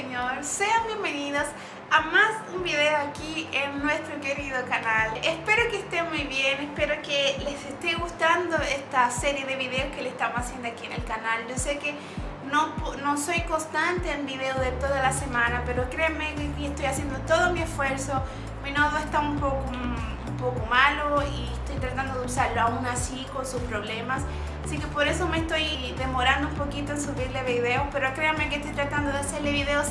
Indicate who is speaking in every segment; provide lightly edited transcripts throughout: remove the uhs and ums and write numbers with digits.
Speaker 1: Señor, sean bienvenidos a más un video aquí en nuestro querido canal. Espero que estén muy bien, espero que les esté gustando esta serie de videos que le estamos haciendo aquí en el canal. Yo sé que no soy constante en videos de toda la semana, pero créanme que aquí estoy haciendo todo mi esfuerzo. Mi nodo está un poco malo y estoy tratando de usarlo aún así con sus problemas, así que por eso me estoy demorando un poquito en subirle videos, pero créanme que estoy tratando de hacerle videos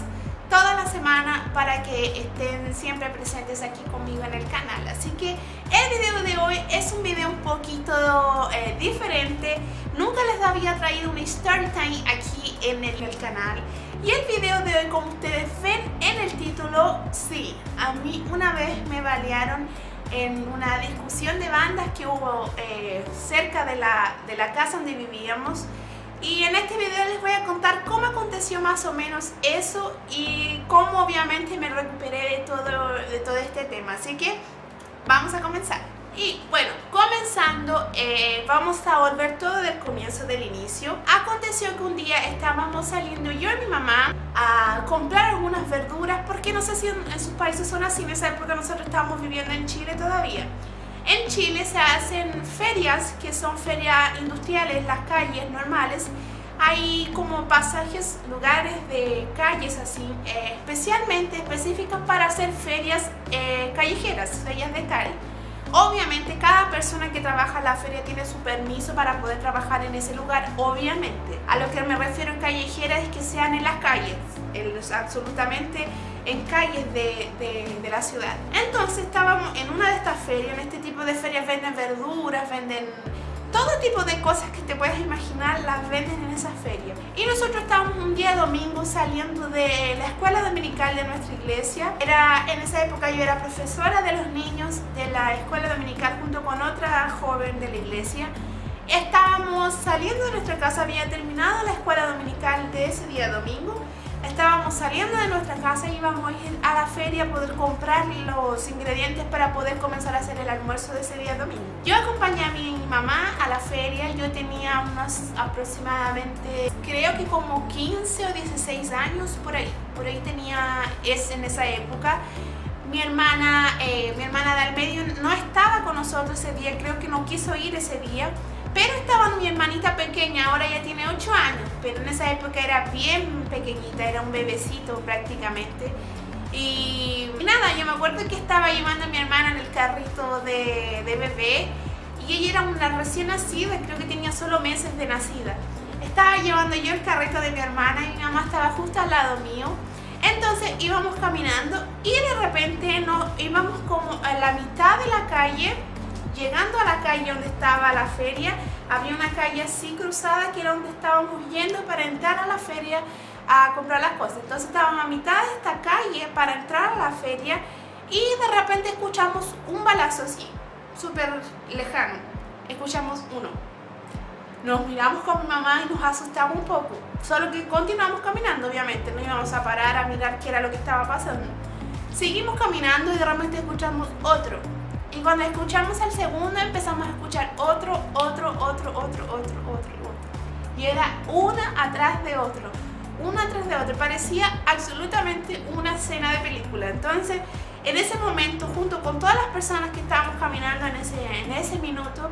Speaker 1: toda la semana para que estén siempre presentes aquí conmigo en el canal. Así que el video de hoy es un video un poquito diferente. Nunca les había traído una story time aquí en el canal. Y el video de hoy, como ustedes ven en el título, sí, a mí una vez me balearon en una discusión de bandas que hubo cerca de la casa donde vivíamos. Y en este video les voy a contar cómo aconteció más o menos eso y cómo obviamente me recuperé de todo este tema. Así que vamos a comenzar. Y bueno, comenzando, vamos a volver todo del comienzo, del inicio. Aconteció que un día estábamos saliendo yo y mi mamá a comprar algunas verduras, porque no sé si en sus países son así. En esa época nosotros estábamos viviendo en Chile todavía. En Chile se hacen ferias, que son ferias industriales, las calles normales. Hay como pasajes, lugares de calles así, especialmente específicas para hacer ferias callejeras, ferias de calle. Obviamente cada persona que trabaja en la feria tiene su permiso para poder trabajar en ese lugar, obviamente. A lo que me refiero en callejera es que sean en las calles, absolutamente en calles de la ciudad. Entonces estábamos en una de estas ferias. En este tipo de ferias venden verduras, venden todo tipo de cosas que te puedes imaginar, las venden en esa feria. Y nosotros estábamos un día domingo saliendo de la escuela dominical de nuestra iglesia. En esa época yo era profesora de los niños de la escuela dominical junto con otra joven de la iglesia. Estábamos saliendo de nuestra casa, había terminado la escuela dominical de ese día domingo. Estábamos saliendo de nuestra casa y íbamos a ir a la feria a poder comprar los ingredientes para poder comenzar a hacer el almuerzo de ese día domingo. Yo acompañé a mi mamá a la feria. Yo tenía unos aproximadamente, creo que como 15 o 16 años, por ahí tenía en esa época. Mi hermana del medio no estaba con nosotros ese día, creo que no quiso ir ese día. Pero estaba mi hermanita pequeña, ahora ya tiene 8 años, pero en esa época era bien pequeñita, era un bebecito prácticamente. Y nada, yo me acuerdo que estaba llevando a mi hermana en el carrito de bebé y ella era una recién nacida, creo que tenía solo meses de nacida. Estaba llevando yo el carrito de mi hermana y mi mamá estaba justo al lado mío. Entonces íbamos caminando y de repente íbamos como a la mitad de la calle. Llegando a la calle donde estaba la feria, había una calle así cruzada que era donde estábamos yendo para entrar a la feria a comprar las cosas. Entonces estábamos a mitad de esta calle para entrar a la feria y de repente escuchamos un balazo así, súper lejano. Escuchamos uno. Nos miramos con mi mamá y nos asustamos un poco. Solo que continuamos caminando, obviamente. No íbamos a parar a mirar qué era lo que estaba pasando. Seguimos caminando y de repente escuchamos otro. Y cuando escuchamos el segundo empezamos a escuchar otro. Y era una atrás de otro. Parecía absolutamente una escena de película. Entonces, en ese momento, junto con todas las personas que estábamos caminando en ese minuto,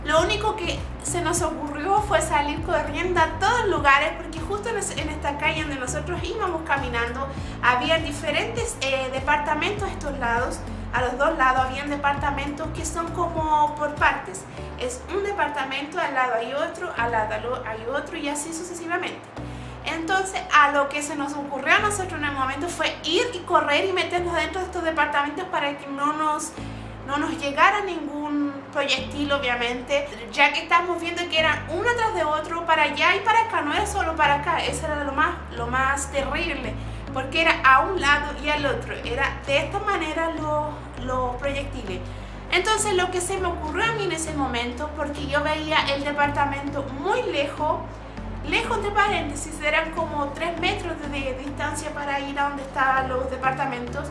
Speaker 1: lo único que se nos ocurrió fue salir corriendo a todos lugares, porque justo en esta calle donde nosotros íbamos caminando había diferentes departamentos a estos lados. A los dos lados habían departamentos que son como por partes. Es un departamento, al lado hay otro, al lado hay otro y así sucesivamente. Entonces a lo que se nos ocurrió a nosotros en el momento fue ir y correr y meternos dentro de estos departamentos para que no nos llegara ningún proyectil, obviamente, ya que estamos viendo que eran uno tras de otro, para allá y para acá, no era solo para acá. Eso era lo más terrible, porque era a un lado y al otro, era de esta manera los proyectiles. Entonces lo que se me ocurrió a mí en ese momento, porque yo veía el departamento muy lejos entre paréntesis, eran como 3 metros de distancia para ir a donde estaban los departamentos,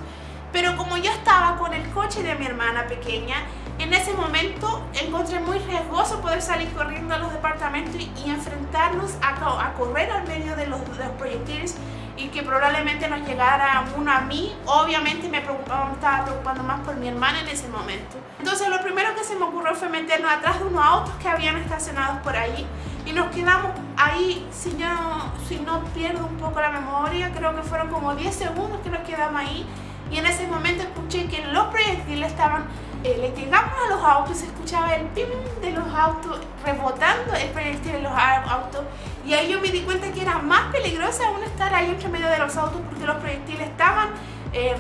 Speaker 1: pero como yo estaba con el coche de mi hermana pequeña, en ese momento encontré muy riesgoso poder salir corriendo a los departamentos y enfrentarnos a correr al medio de los proyectiles y que probablemente nos llegara uno a mí. Obviamente me estaba preocupando más por mi hermana en ese momento. Entonces lo primero que se me ocurrió fue meternos atrás de unos autos que habían estacionados por ahí y nos quedamos ahí, si no pierdo un poco la memoria, creo que fueron como 10 segundos que nos quedamos ahí, y en ese momento escuché que los proyectiles estaban, le llegamos a los autos, se escuchaba el pim de los autos rebotando el proyectil en los autos, y ahí yo me di cuenta que era más peligroso aún estar ahí entre medio de los autos porque los proyectiles estaban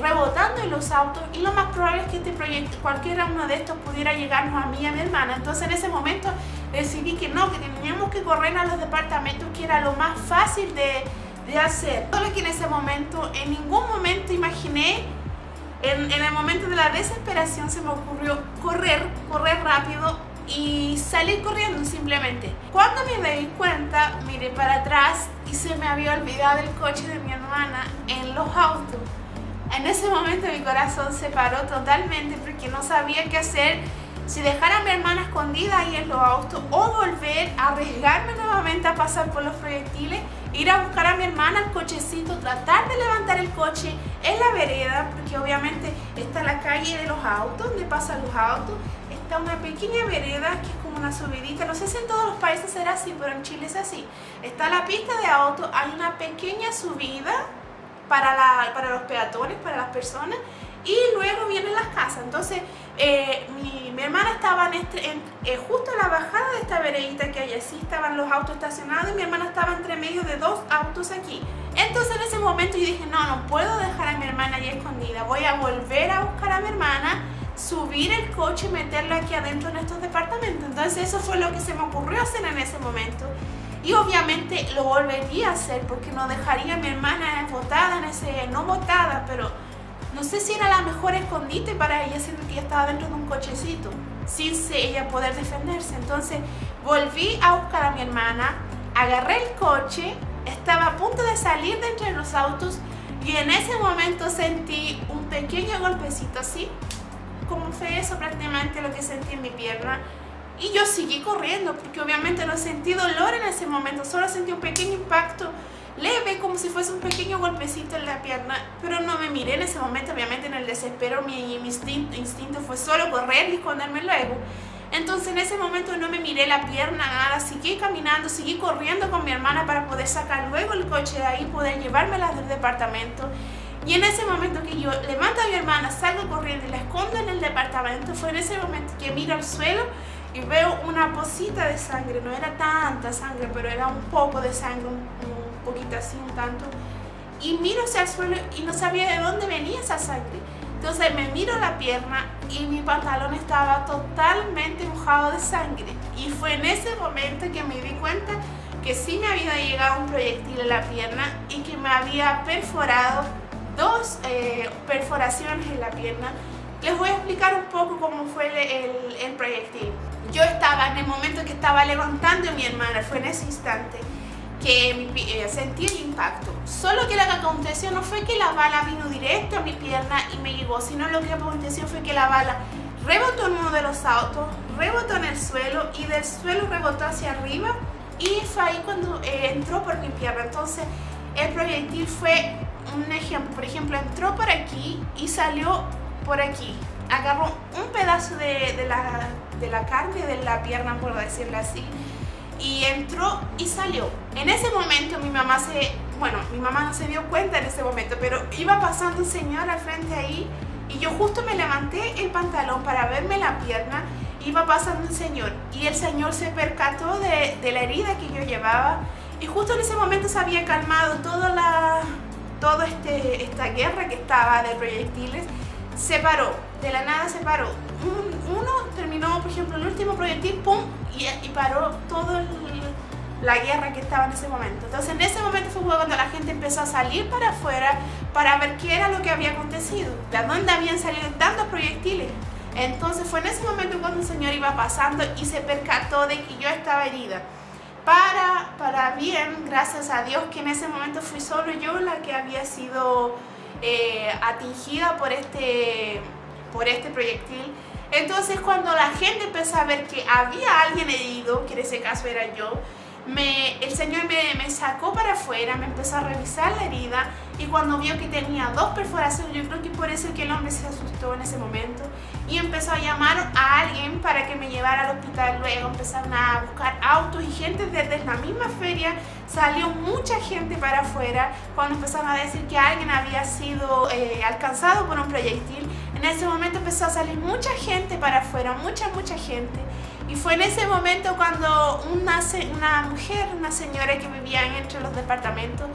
Speaker 1: rebotando en los autos, y lo más probable es que este proyecto, cualquiera uno de estos pudiera llegarnos a mí y a mi hermana. Entonces en ese momento decidí que no, que teníamos que correr a los departamentos, que era lo más fácil de hacer. Solo que en ese momento, en ningún momento imaginé, en el momento de la desesperación se me ocurrió correr rápido y salir corriendo simplemente. Cuando me di cuenta, miré para atrás y se me había olvidado el coche de mi hermana en los autos. En ese momento mi corazón se paró totalmente porque no sabía qué hacer, si dejar a mi hermana escondida ahí en los autos o volver a arriesgarme nuevamente a pasar por los proyectiles, ir a buscar a mi hermana al cochecito, tratar de levantar el coche en la vereda, porque obviamente está la calle de los autos, donde pasan los autos, está una pequeña vereda que es como una subidita, no sé si en todos los países será así, pero en Chile es así. Está la pista de autos, hay una pequeña subida para los peatones, para las personas, y luego vienen las casas. Entonces mi hermana estaba justo en la bajada de esta veredita que hay así, estaban los autos estacionados y mi hermana estaba entre medio de dos autos aquí. Entonces en ese momento yo dije, no puedo dejar a mi hermana ahí escondida, voy a volver a buscar a mi hermana, subir el coche y meterla aquí adentro en estos departamentos. Entonces eso fue lo que se me ocurrió hacer en ese momento. Y obviamente lo volvería a hacer porque no dejaría a mi hermana botada no botada, pero no sé si era la mejor escondite para ella, siendo que ella estaba dentro de un cochecito, sin ella poder defenderse. Entonces volví a buscar a mi hermana, agarré el coche, estaba a punto de salir de entre los autos y en ese momento sentí un pequeño golpecito así, como fue eso prácticamente lo que sentí en mi pierna. Y yo seguí corriendo porque obviamente no sentí dolor en ese momento, solo sentí un pequeño impacto leve, como si fuese un pequeño golpecito en la pierna, pero no me miré en ese momento. Obviamente en el desespero mi instinto fue solo correr y esconderme luego. Entonces en ese momento no me miré la pierna, nada, seguí caminando, seguí corriendo con mi hermana para poder sacar luego el coche de ahí, poder llevármela del departamento. Y en ese momento que yo levanto a mi hermana, salgo corriendo y la escondo en el departamento, fue en ese momento que miro al suelo y veo una pocita de sangre. No era tanta sangre, pero era un poco de sangre, un poquito así, un tanto. Y miro hacia el suelo y no sabía de dónde venía esa sangre. Entonces me miro la pierna y mi pantalón estaba totalmente mojado de sangre. Y fue en ese momento que me di cuenta que sí me había llegado un proyectil en la pierna y que me había perforado dos perforaciones en la pierna. Les voy a explicar un poco cómo fue el proyectil. Yo estaba en el momento que estaba levantando a mi hermana, fue en ese instante que sentí el impacto. Solo que lo que aconteció no fue que la bala vino directo a mi pierna y me llegó, sino lo que aconteció fue que la bala rebotó en uno de los autos, rebotó en el suelo y del suelo rebotó hacia arriba y fue ahí cuando entró por mi pierna. Entonces el proyectil fue un ejemplo, por ejemplo, entró por aquí y salió por aquí, agarró un pedazo de la carne de la pierna, por decirlo así, y entró y salió. En ese momento mi mamá no se dio cuenta en ese momento, pero iba pasando un señor al frente ahí y yo justo me levanté el pantalón para verme la pierna. Iba pasando un señor y el señor se percató de la herida que yo llevaba y justo en ese momento se había calmado toda esta guerra que estaba de proyectiles. Se paró, de la nada se paró. Uno terminó, por ejemplo, el último proyectil, pum, y paró toda la guerra que estaba en ese momento. Entonces en ese momento fue cuando la gente empezó a salir para afuera para ver qué era lo que había acontecido, de dónde habían salido tantos proyectiles. Entonces fue en ese momento cuando el señor iba pasando y se percató de que yo estaba herida. Para bien, gracias a Dios, que en ese momento fui solo yo la que había sido atingida por este proyectil. Entonces cuando la gente empezó a ver que había alguien herido, que en ese caso era yo, el señor me sacó para afuera, me empezó a revisar la herida y cuando vio que tenía 2 perforaciones, yo creo que por eso que el hombre se asustó en ese momento y empezó a llamar a alguien para que me llevara al hospital. Luego empezaron a buscar autos y gente desde la misma feria, salió mucha gente para afuera cuando empezaron a decir que alguien había sido alcanzado por un proyectil. En ese momento empezó a salir mucha gente para afuera, mucha gente. Y fue en ese momento cuando una mujer, una señora que vivía entre los departamentos,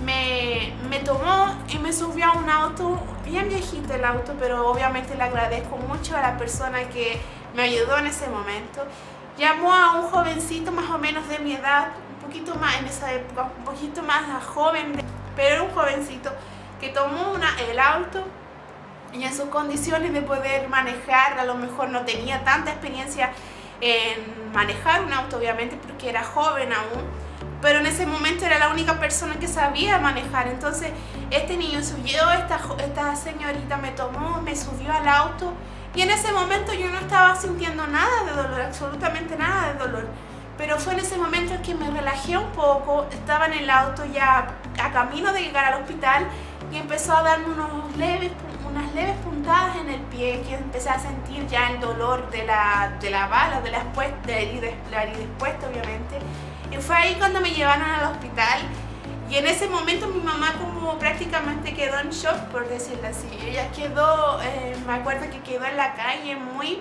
Speaker 1: me tomó y me subió a un auto, bien viejito el auto, pero obviamente le agradezco mucho a la persona que me ayudó en ese momento. Llamó a un jovencito más o menos de mi edad, un poquito más en esa época, un poquito más joven, pero era un jovencito que tomó el auto y en sus condiciones de poder manejar, a lo mejor no tenía tanta experiencia en manejar un auto, obviamente porque era joven aún, pero en ese momento era la única persona que sabía manejar. Entonces este niño subió, esta señorita me tomó, me subió al auto y en ese momento yo no estaba sintiendo nada de dolor, absolutamente nada de dolor, pero fue en ese momento en que me relajé un poco. Estaba en el auto ya a camino de llegar al hospital y empezó a darme unas leves puntadas en el pie, que empecé a sentir ya el dolor de la bala, de la herida expuesta, obviamente. Y fue ahí cuando me llevaron al hospital y en ese momento mi mamá como prácticamente quedó en shock, por decirlo así. Ella quedó, me acuerdo que quedó en la calle muy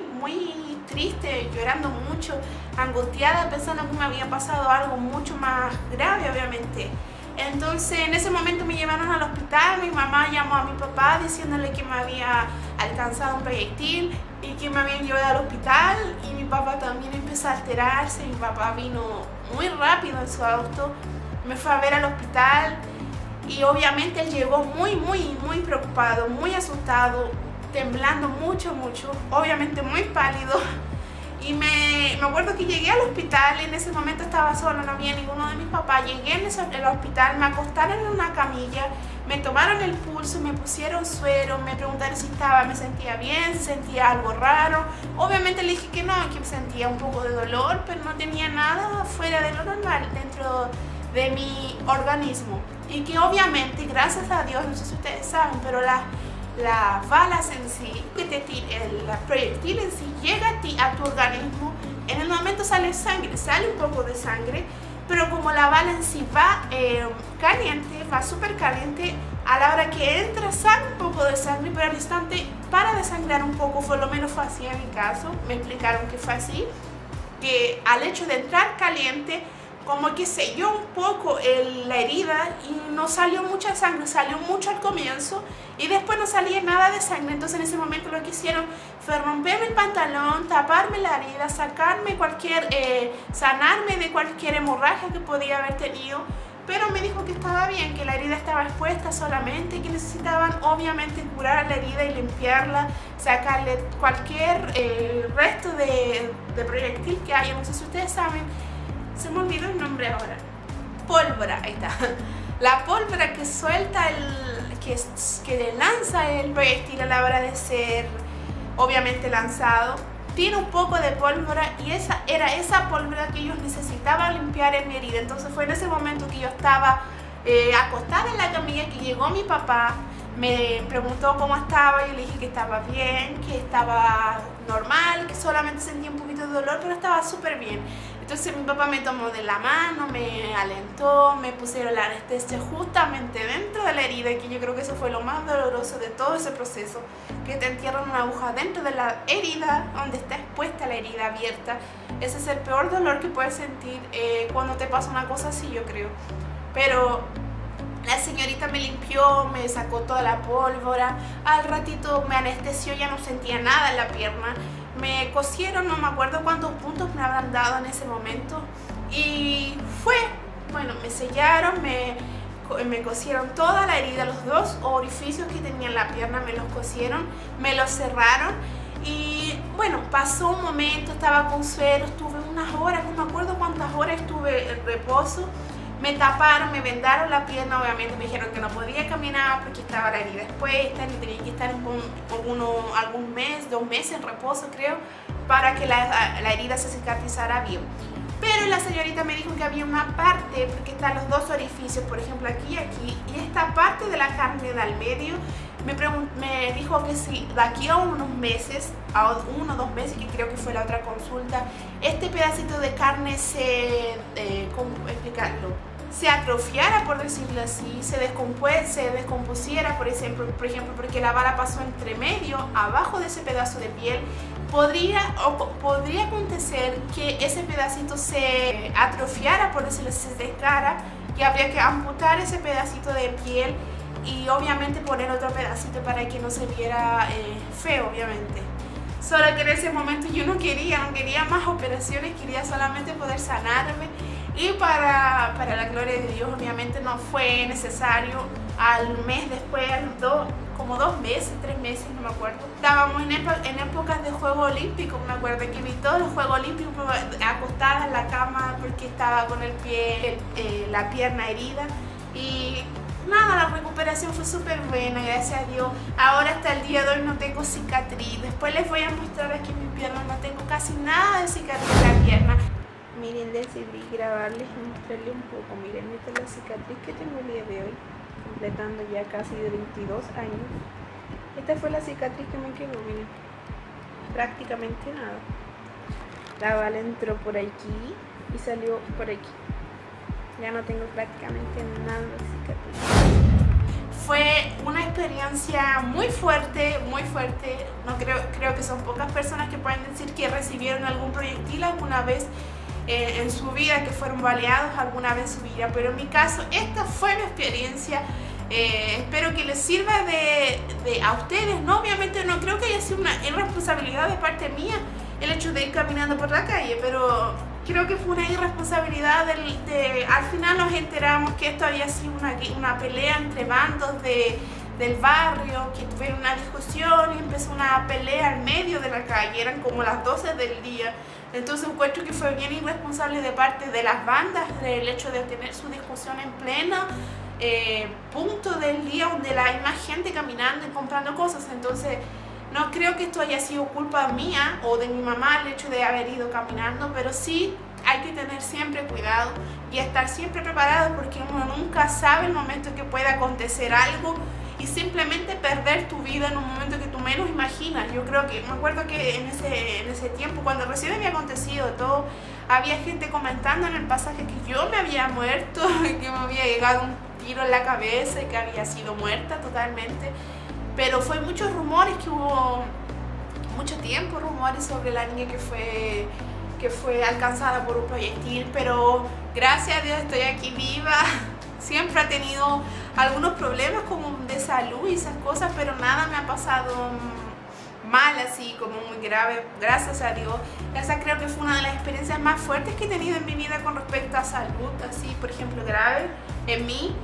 Speaker 1: triste, llorando mucho, angustiada, pensando que me había pasado algo mucho más grave, obviamente. Entonces en ese momento me llevaron al hospital, mi mamá llamó a mi papá diciéndole que me había alcanzado un proyectil y que me habían llevado al hospital, y mi papá también empezó a alterarse. Mi papá vino muy rápido en su auto, me fue a ver al hospital y obviamente él llegó muy preocupado, muy asustado, temblando mucho, obviamente muy pálido. Y me acuerdo que llegué al hospital, en ese momento estaba sola, no había ninguno de mis papás. Llegué al hospital, me acostaron en una camilla, me tomaron el pulso, me pusieron suero, me preguntaron si me sentía bien, si sentía algo raro. Obviamente le dije que no, que sentía un poco de dolor, pero no tenía nada fuera de lo normal dentro de mi organismo. Y que obviamente, gracias a Dios, no sé si ustedes saben, pero las balas en sí, el proyectil en sí llega a tu organismo, en el momento sale sangre, sale un poco de sangre, pero como la bala en sí va caliente, va súper caliente, a la hora que entra sale un poco de sangre, pero al instante para de sangrar un poco, por lo menos fue así en mi caso. Me explicaron que fue así, que al hecho de entrar caliente, como que selló un poco la herida y no salió mucha sangre, salió mucho al comienzo y después no salía nada de sangre. Entonces en ese momento lo que hicieron fue romperme el pantalón, taparme la herida, sacarme sanarme de cualquier hemorragia que podía haber tenido, pero me dijo que estaba bien, que la herida estaba expuesta solamente, que necesitaban obviamente curar la herida y limpiarla, sacarle cualquier resto de proyectil que haya. No sé si ustedes saben, se me olvidó el nombre ahora. Pólvora, ahí está. La pólvora que suelta, que le lanza el proyectil a la hora de ser obviamente lanzado, tiene un poco de pólvora y era esa pólvora que ellos necesitaban limpiar en mi herida. Entonces fue en ese momento que yo estaba acostada en la camilla que llegó mi papá, me preguntó cómo estaba, yo le dije que estaba bien, que estaba normal, que solamente sentía un poquito de dolor, pero estaba súper bien. Entonces mi papá me tomó de la mano, me alentó, me pusieron la anestesia justamente dentro de la herida, que yo creo que eso fue lo más doloroso de todo ese proceso, que te entierran una aguja dentro de la herida, donde está expuesta la herida abierta. Ese es el peor dolor que puedes sentir cuando te pasa una cosa así, yo creo. Pero la señorita me limpió, me sacó toda la pólvora, al ratito me anestesió, ya no sentía nada en la pierna. Me cosieron, no me acuerdo cuántos puntos me habrán dado en ese momento. Y bueno, me sellaron, me cosieron toda la herida, los 2 orificios que tenía en la pierna me los cosieron, me los cerraron. Y bueno, pasó un momento, estaba con suero, estuve unas horas, no me acuerdo cuántas horas estuve en reposo. Me taparon, me vendaron la pierna, obviamente me dijeron que no podía caminar porque estaba la herida expuesta y tenía que estar algún mes, 2 meses en reposo, creo, para que la herida se cicatrizara bien. pero la señorita me dijo que había una parte, porque están los dos orificios, por ejemplo aquí y aquí, y esta parte de la carne del medio, me dijo que si de aquí a unos meses, a 1 o 2 meses, que creo que fue la otra consulta, este pedacito de carne ¿cómo explicarlo? Se atrofiara, por decirlo así, se descompusiera, por ejemplo, porque la bala pasó entre medio, abajo de ese pedazo de piel, podría acontecer que ese pedacito se atrofiara, por decirlo así, se descara, y habría que amputar ese pedacito de piel y obviamente poner otro pedacito para que no se viera feo, obviamente. Solo que en ese momento yo no quería más operaciones, quería solamente poder sanarme. Y para la gloria de Dios, obviamente no fue necesario. Al mes después, como 2 meses, 3 meses, no me acuerdo. Estábamos en épocas de Juegos Olímpicos, me acuerdo que vi todos los Juegos Olímpicos acostada en la cama porque estaba con el pie, la pierna herida. Y nada, la recuperación fue súper buena, gracias a Dios. Ahora hasta el día de hoy no tengo cicatriz. Después les voy a mostrar aquí mi pierna, no tengo casi nada de cicatriz en la pierna. Miren, decidí grabarles y mostrarles un poco. Miren, esta es la cicatriz que tengo el día de hoy, completando ya casi de 22 años. Esta fue la cicatriz que me quedó, miren, prácticamente nada. La bala entró por aquí y salió por aquí. Ya no tengo prácticamente nada de cicatriz. Fue una experiencia muy fuerte, muy fuerte. No creo que son pocas personas que pueden decir que recibieron algún proyectil alguna vez en su vida, que fueron baleados alguna vez en su vida, pero en mi caso esta fue mi experiencia. Espero que les sirva a ustedes, ¿no? Obviamente no creo que haya sido una irresponsabilidad de parte mía el hecho de ir caminando por la calle, pero creo que fue una irresponsabilidad al final nos enteramos que esto había sido una pelea entre bandos del barrio, que tuvieron una discusión y empezó una pelea al medio de la calle, eran como las 12 del día. Entonces encuentro que fue bien irresponsable de parte de las bandas el hecho de tener su discusión en pleno punto del día donde hay más gente caminando y comprando cosas. Entonces no creo que esto haya sido culpa mía o de mi mamá el hecho de haber ido caminando, pero sí hay que tener siempre cuidado y estar siempre preparado, porque uno nunca sabe el momento que puede acontecer algo y simplemente perder tu vida en un momento que tú menos imaginas. Yo creo que, me acuerdo que en ese tiempo, cuando recién había acontecido todo, había gente comentando en el pasaje que yo me había muerto, que me había llegado un tiro en la cabeza y que había sido muerta totalmente. Pero fue muchos rumores, que hubo mucho tiempo rumores sobre la niña que fue alcanzada por un proyectil, pero gracias a Dios estoy aquí viva. Siempre ha tenido algunos problemas como de salud y esas cosas, pero nada me ha pasado mal, así como muy grave, gracias a Dios. Esa creo que fue una de las experiencias más fuertes que he tenido en mi vida con respecto a salud, así por ejemplo grave en mí.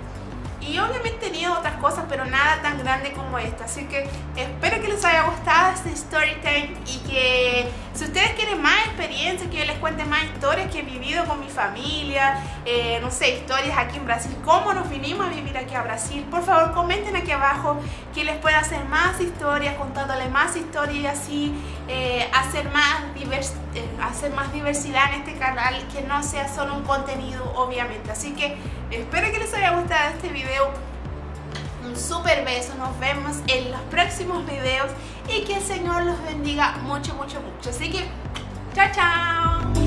Speaker 1: Y obviamente he tenido otras cosas, pero nada tan grande como esta. Así que espero que les haya gustado este story time y que si ustedes quieren más experiencia, que yo les cuente más historias que he vivido con mi familia, no sé, historias aquí en Brasil, cómo nos vinimos a vivir aquí a Brasil, por favor comenten aquí abajo que les pueda hacer más historias, contándole más historias y así hacer más diversidad en este canal, que no sea solo un contenido, obviamente. Así que espero que les haya gustado este video. Un súper beso, nos vemos en los próximos videos y que el Señor los bendiga mucho, mucho, mucho. Así que, chao, chao.